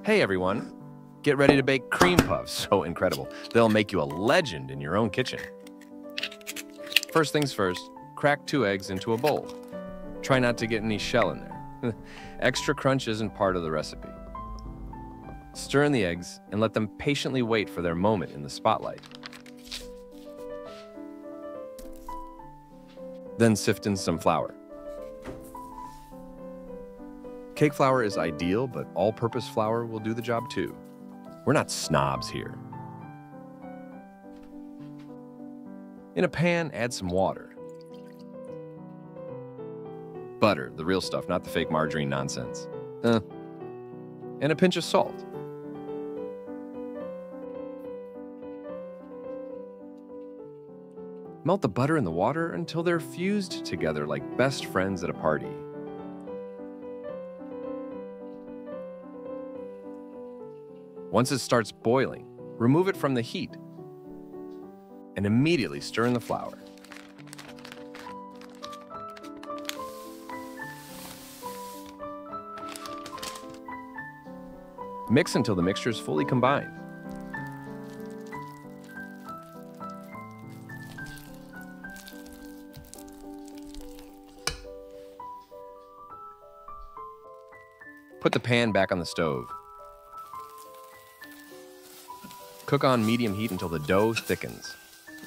Hey everyone, get ready to bake cream puffs. So incredible. They'll make you a legend in your own kitchen. First things first, crack 2 eggs into a bowl. Try not to get any shell in there. Extra crunch isn't part of the recipe. Stir in the eggs and let them patiently wait for their moment in the spotlight. Then sift in some flour. Cake flour is ideal, but all-purpose flour will do the job too. We're not snobs here. In a pan, add some water. Butter, the real stuff, not the fake margarine nonsense. And a pinch of salt. Melt the butter and the water until they're fused together like best friends at a party. Once it starts boiling, remove it from the heat and immediately stir in the flour. Mix until the mixture is fully combined. Put the pan back on the stove. Cook on medium heat until the dough thickens.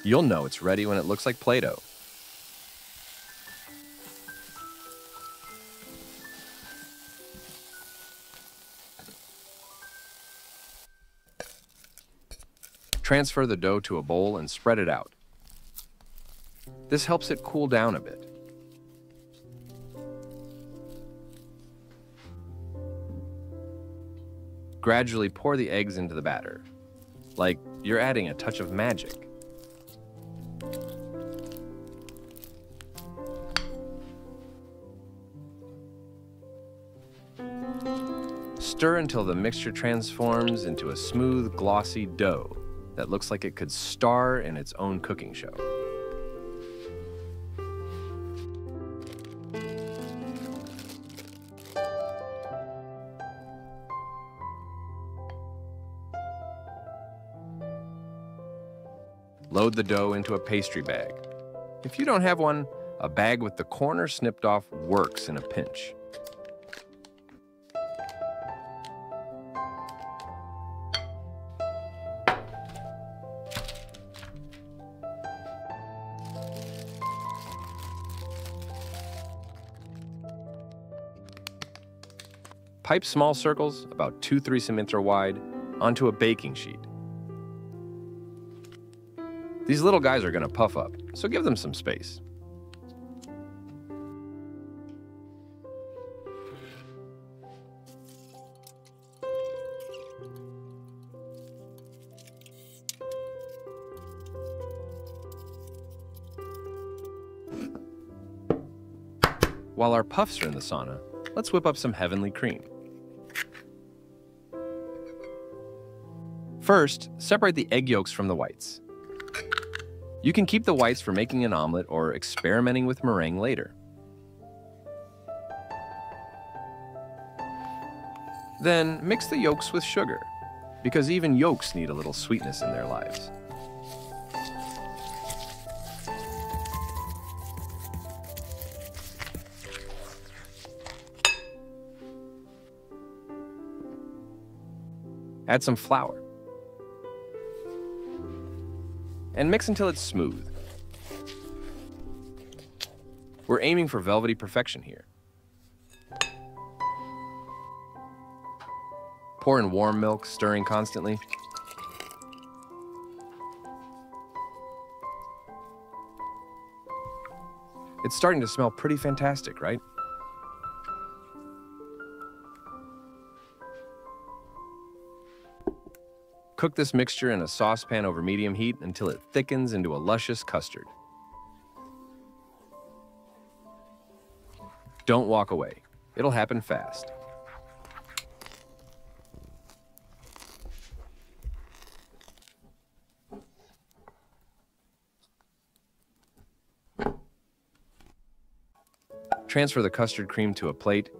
You'll know it's ready when it looks like Play-Doh. Transfer the dough to a bowl and spread it out. This helps it cool down a bit. Gradually pour the eggs into the batter, like you're adding a touch of magic. Stir until the mixture transforms into a smooth, glossy dough that looks like it could star in its own cooking show. Load the dough into a pastry bag. If you don't have one, a bag with the corner snipped off works in a pinch. Pipe small circles, about 2-3 cm wide, onto a baking sheet. These little guys are going to puff up, so give them some space. While our puffs are in the sauna, let's whip up some heavenly cream. First, separate the egg yolks from the whites. You can keep the whites for making an omelet or experimenting with meringue later. Then mix the yolks with sugar, because even yolks need a little sweetness in their lives. Add some flour. And mix until it's smooth. We're aiming for velvety perfection here. Pour in warm milk, stirring constantly. It's starting to smell pretty fantastic, right? Cook this mixture in a saucepan over medium heat until it thickens into a luscious custard. Don't walk away. It'll happen fast. Transfer the custard cream to a plate.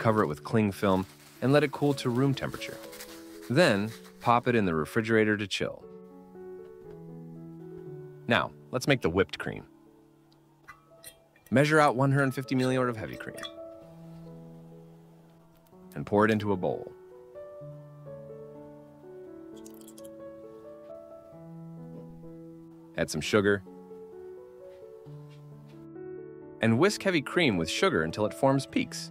Cover it with cling film and let it cool to room temperature. Then, pop it in the refrigerator to chill. Now, let's make the whipped cream. Measure out 150 milliliters of heavy cream and pour it into a bowl. Add some sugar and whisk heavy cream with sugar until it forms peaks.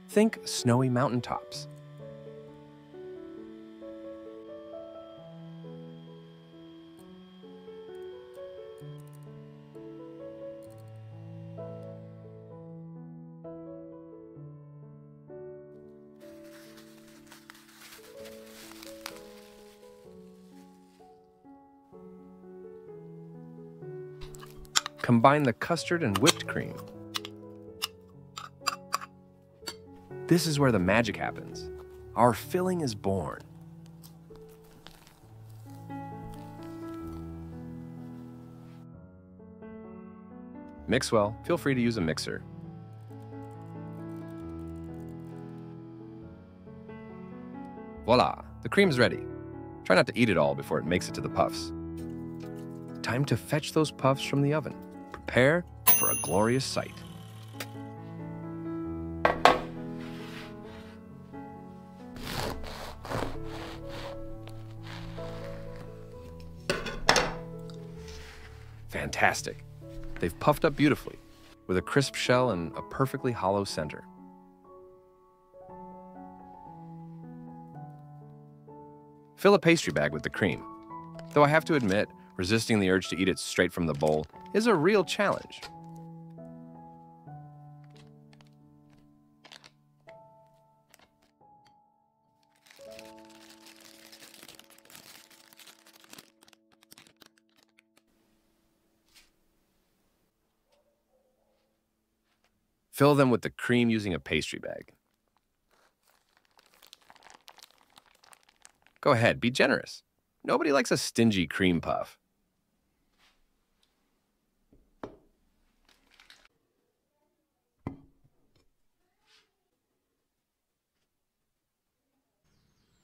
Think snowy mountaintops. Combine the custard and whipped cream. This is where the magic happens. Our filling is born. Mix well. Feel free to use a mixer. Voila, the cream's ready. Try not to eat it all before it makes it to the puffs. Time to fetch those puffs from the oven. Prepare for a glorious sight. Fantastic. They've puffed up beautifully, with a crisp shell and a perfectly hollow center. Fill a pastry bag with the cream. Though I have to admit, resisting the urge to eat it straight from the bowl is a real challenge. Fill them with the cream using a pastry bag. Go ahead, be generous. Nobody likes a stingy cream puff.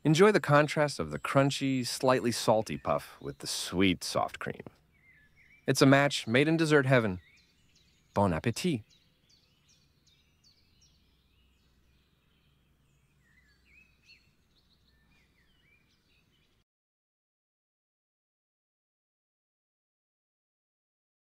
Enjoy the contrast of the crunchy, slightly salty puff with the sweet, soft cream. It's a match made in dessert heaven. Bon appétit!